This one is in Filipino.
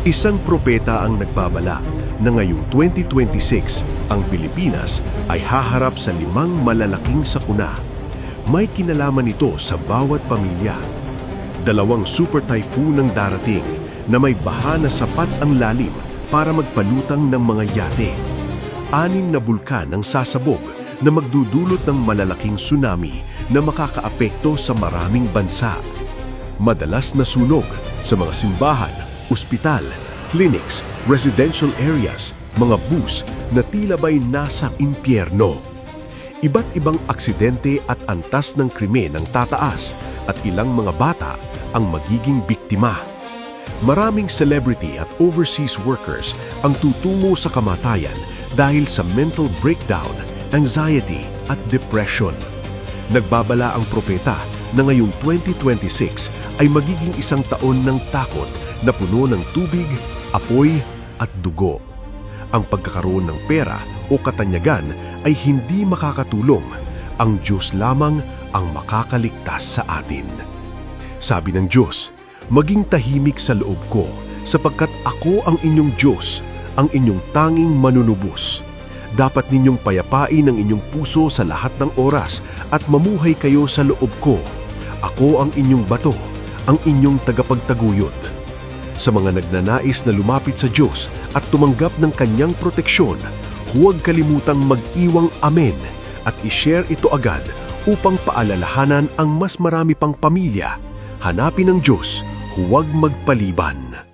Isang propeta ang nagbabala na ngayong 2026 ang Pilipinas ay haharap sa 5 malalaking sakuna. May kinalaman ito sa bawat pamilya. 2 super typhoon ang darating na may baha na sapat ang lalim para magpalutang ng mga yate. 6 na bulkan ang sasabog na magdudulot ng malalaking tsunami na makakaapekto sa maraming bansa. Madalas na sunog sa mga simbahan, ospital, clinics, residential areas, mga bus na tila ba'y nasa impyerno. Iba't ibang aksidente at antas ng krimen ang tataas at ilang mga bata ang magiging biktima. Maraming celebrity at overseas workers ang tutungo sa kamatayan dahil sa mental breakdown, anxiety at depression. Nagbabala ang propeta na ngayong 2026 ay magiging isang taon ng takot na puno ng tubig, apoy at dugo. Ang pagkakaroon ng pera o katanyagan ay hindi makakatulong. Ang Diyos lamang ang makakaligtas sa atin. Sabi ng Diyos, maging tahimik sa loob ko sapagkat ako ang inyong Diyos, ang inyong tanging manunubos. Dapat ninyong payapain ang inyong puso sa lahat ng oras at mamuhay kayo sa loob ko. Ako ang inyong bato, ang inyong tagapagtaguyod. Sa mga nagnanais na lumapit sa Diyos at tumanggap ng kanyang proteksyon, huwag kalimutang mag-iwang amen at i-share ito agad upang paalalahanan ang mas marami pang pamilya. Hanapin ang Diyos, huwag magpaliban.